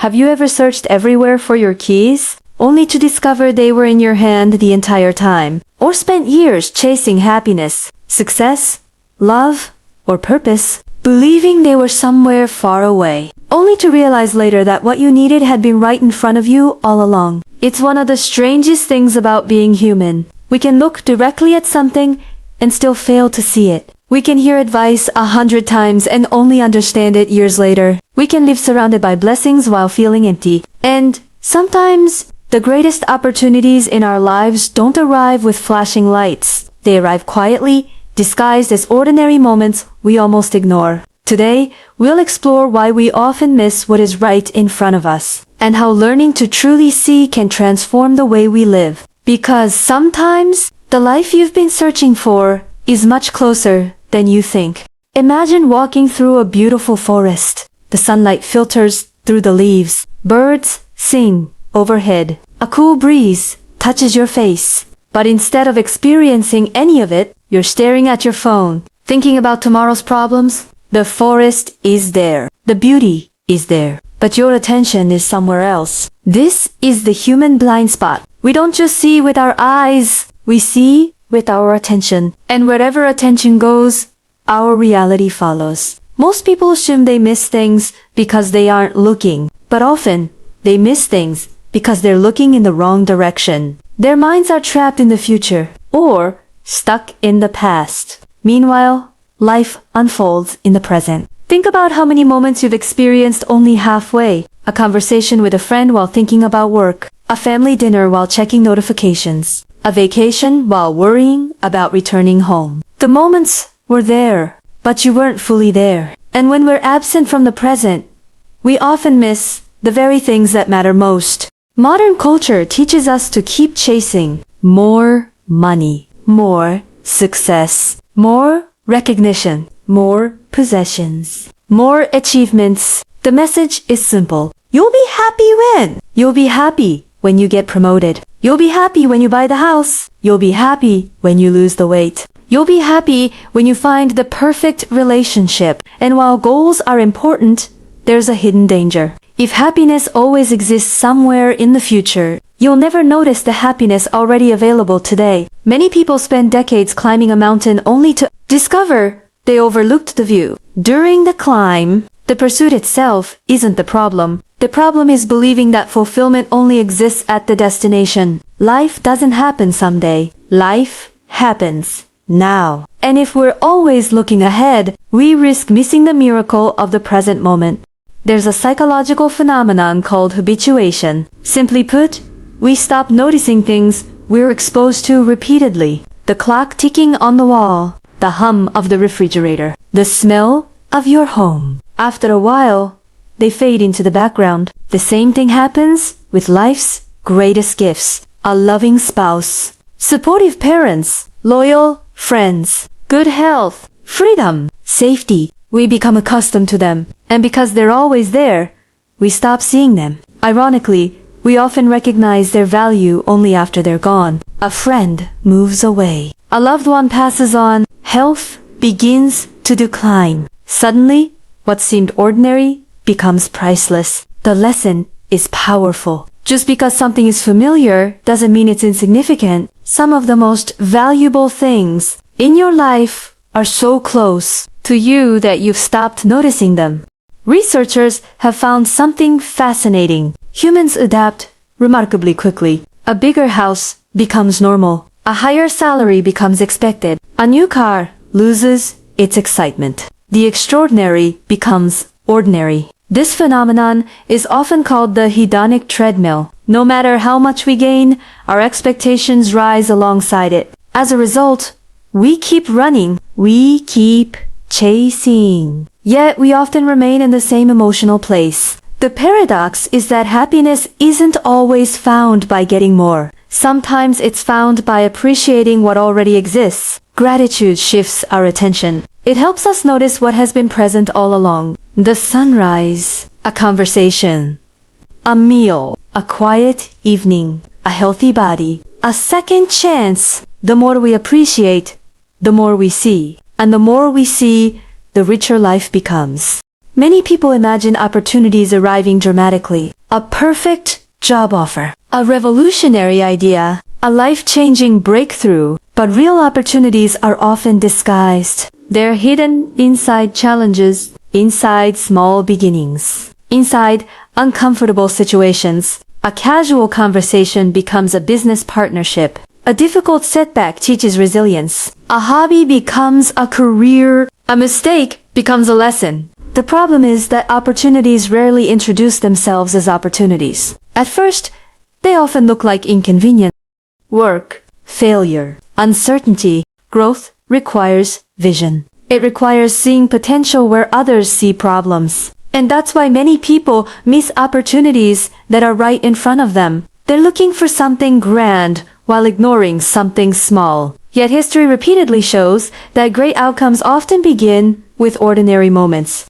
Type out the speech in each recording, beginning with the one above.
Have you ever searched everywhere for your keys, only to discover they were in your hand the entire time? Or spent years chasing happiness, success, love, or purpose, believing they were somewhere far away, only to realize later that what you needed had been right in front of you all along? It's one of the strangest things about being human. We can look directly at something and still fail to see it. We can hear advice 100 times and only understand it years later. We can live surrounded by blessings while feeling empty. And sometimes, the greatest opportunities in our lives don't arrive with flashing lights. They arrive quietly, disguised as ordinary moments we almost ignore. Today, we'll explore why we often miss what is right in front of us, and how learning to truly see can transform the way we live. Because sometimes, the life you've been searching for is much closer than you think. Imagine walking through a beautiful forest. The sunlight filters through the leaves. Birds sing overhead. A cool breeze touches your face. But instead of experiencing any of it, you're staring at your phone, thinking about tomorrow's problems. The forest is there. The beauty is there. But your attention is somewhere else. This is the human blind spot. We don't just see with our eyes, we see with our attention. And wherever attention goes, our reality follows. Most people assume they miss things because they aren't looking, but often they miss things because they're looking in the wrong direction. Their minds are trapped in the future or stuck in the past. Meanwhile, life unfolds in the present. Think about how many moments you've experienced only halfway. A conversation with a friend while thinking about work. A family dinner while checking notifications. A vacation while worrying about returning home. The moments were there, but you weren't fully there. And when we're absent from the present, we often miss the very things that matter most. Modern culture teaches us to keep chasing more money, more success, more recognition, more possessions, more achievements. The message is simple. You'll be happy when? You'll be happy when you get promoted. You'll be happy when you buy the house. You'll be happy when you lose the weight. You'll be happy when you find the perfect relationship. And while goals are important, there's a hidden danger. If happiness always exists somewhere in the future, you'll never notice the happiness already available today. Many people spend decades climbing a mountain only to discover they overlooked the view. During the climb, the pursuit itself isn't the problem. The problem is believing that fulfillment only exists at the destination. Life doesn't happen someday. Life happens now. And if we're always looking ahead, we risk missing the miracle of the present moment. There's a psychological phenomenon called habituation. Simply put, we stop noticing things we're exposed to repeatedly. The clock ticking on the wall, the hum of the refrigerator, the smell of your home. After a while, they fade into the background. The same thing happens with life's greatest gifts. A loving spouse, supportive parents, loyal friends, good health, freedom, safety. We become accustomed to them, and because they're always there, we stop seeing them. Ironically, we often recognize their value only after they're gone. A friend moves away. A loved one passes on. Health begins to decline. Suddenly, what seemed ordinary becomes priceless. The lesson is powerful. Just because something is familiar doesn't mean it's insignificant. Some of the most valuable things in your life are so close to you that you've stopped noticing them. Researchers have found something fascinating. Humans adapt remarkably quickly. A bigger house becomes normal. A higher salary becomes expected. A new car loses its excitement. The extraordinary becomes ordinary. This phenomenon is often called the hedonic treadmill. No matter how much we gain, our expectations rise alongside it. As a result, we keep running. We keep chasing. Yet we often remain in the same emotional place. The paradox is that happiness isn't always found by getting more. Sometimes it's found by appreciating what already exists. Gratitude shifts our attention. It helps us notice what has been present all along. The sunrise, a conversation, a meal, a quiet evening, a healthy body, a second chance. The more we appreciate, the more we see. And the more we see, the richer life becomes. Many people imagine opportunities arriving dramatically. a perfect job offer, a revolutionary idea, a life-changing breakthrough. But real opportunities are often disguised. They're hidden inside challenges, inside small beginnings, inside uncomfortable situations. A casual conversation becomes a business partnership. A difficult setback teaches resilience. A hobby becomes a career. A mistake becomes a lesson. The problem is that opportunities rarely introduce themselves as opportunities. At first, they often look like inconvenience. Work, failure, uncertainty, growth requires vision. It requires seeing potential where others see problems. And that's why many people miss opportunities that are right in front of them. They're looking for something grand while ignoring something small. Yet history repeatedly shows that great outcomes often begin with ordinary moments.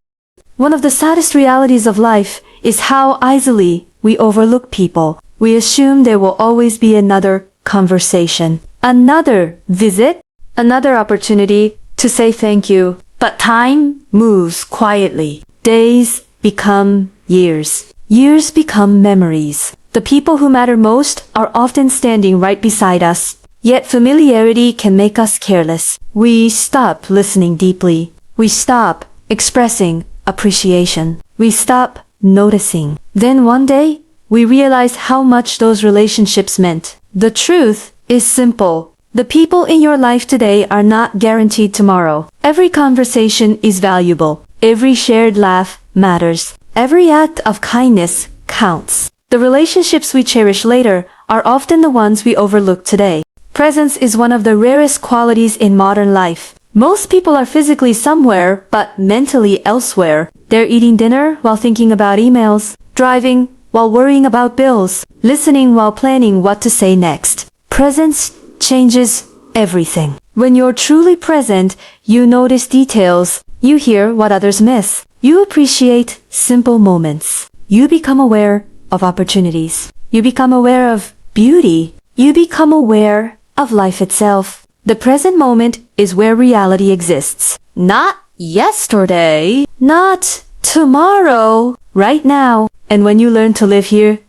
One of the saddest realities of life is how easily we overlook people. We assume there will always be another conversation, another visit, another opportunity to say thank you. But time moves quietly. Days become years. Years become memories. The people who matter most are often standing right beside us. Yet familiarity can make us careless. We stop listening deeply. We stop expressing appreciation. We stop noticing. Then one day, we realize how much those relationships meant. The truth is simple. The people in your life today are not guaranteed tomorrow. Every conversation is valuable. Every shared laugh matters. Every act of kindness counts. The relationships we cherish later are often the ones we overlook today. Presence is one of the rarest qualities in modern life. Most people are physically somewhere, but mentally elsewhere. They're eating dinner while thinking about emails, driving while worrying about bills, listening while planning what to say next. Presence changes everything. When you're truly present, you notice details. You hear what others miss. You appreciate simple moments. You become aware of opportunities. You become aware of beauty. You become aware of life itself. The present moment is where reality exists. Not yesterday, not tomorrow, right now. And when you learn to live here,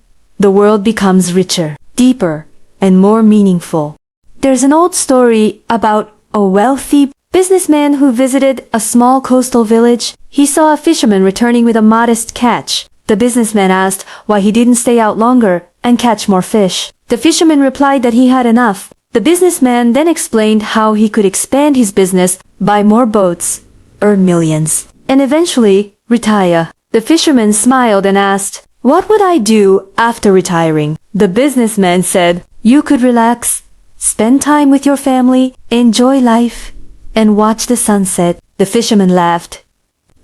the world becomes richer, deeper, and more meaningful. There's an old story about a wealthy businessman who visited a small coastal village. He saw a fisherman returning with a modest catch. The businessman asked why he didn't stay out longer and catch more fish. The fisherman replied that he had enough. The businessman then explained how he could expand his business, buy more boats, earn millions, and eventually retire. The fisherman smiled and asked, "What would I do after retiring?" The businessman said, "You could relax, spend time with your family, enjoy life, and watch the sunset." The fisherman laughed.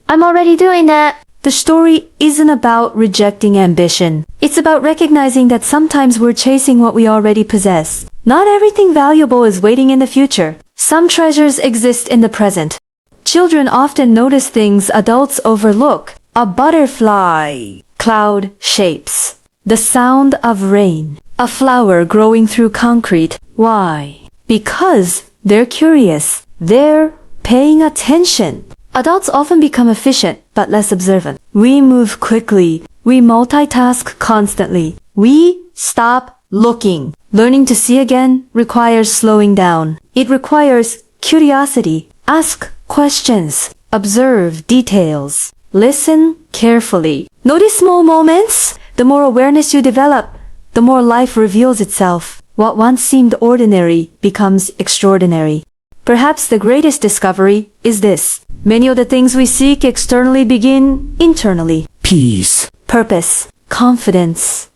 "I'm already doing that." The story isn't about rejecting ambition. It's about recognizing that sometimes we're chasing what we already possess. Not everything valuable is waiting in the future. Some treasures exist in the present. Children often notice things adults overlook. A butterfly, cloud shapes, the sound of rain, a flower growing through concrete. Why? Because they're curious. They're paying attention. Adults often become efficient but less observant. We move quickly. We multitask constantly. We stop looking. Learning to see again requires slowing down. It requires curiosity. Ask questions. Observe details. Listen carefully. Notice small moments. The more awareness you develop, the more life reveals itself. What once seemed ordinary becomes extraordinary. Perhaps the greatest discovery is this. Many of the things we seek externally begin internally. Peace, purpose, confidence,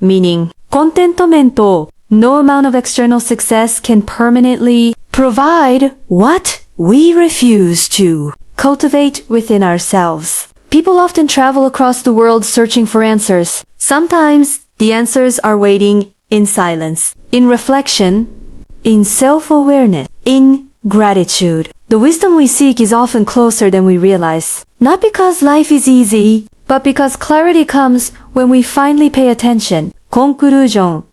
meaning, contentamento. No amount of external success can permanently provide what we refuse to cultivate within ourselves. People often travel across the world searching for answers. Sometimes the answers are waiting in silence, in reflection, in self-awareness, in gratitude. The wisdom we seek is often closer than we realize. Not because life is easy, but because clarity comes when we finally pay attention. Conclusion.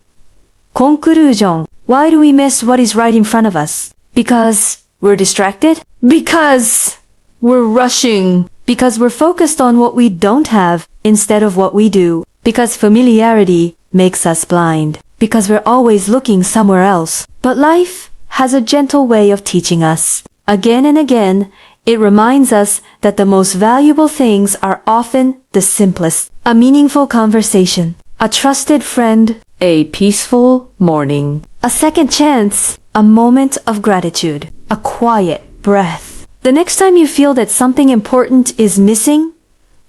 Conclusion. Why do we miss what is right in front of us? Because we're distracted? Because we're rushing. Because we're focused on what we don't have instead of what we do. Because familiarity makes us blind. Because we're always looking somewhere else. But life has a gentle way of teaching us. Again and again, it reminds us that the most valuable things are often the simplest. A meaningful conversation, a trusted friend, a peaceful morning, a second chance, a moment of gratitude, a quiet breath. The next time you feel that something important is missing,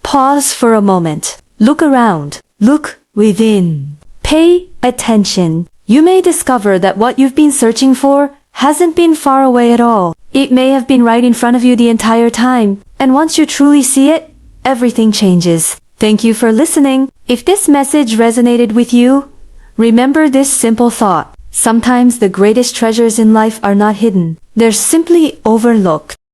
pause for a moment. Look around. Look within. Pay attention. You may discover that what you've been searching for hasn't been far away at all. It may have been right in front of you the entire time. And once you truly see it, everything changes. Thank you for listening. If this message resonated with you, remember this simple thought. Sometimes the greatest treasures in life are not hidden. They're simply overlooked.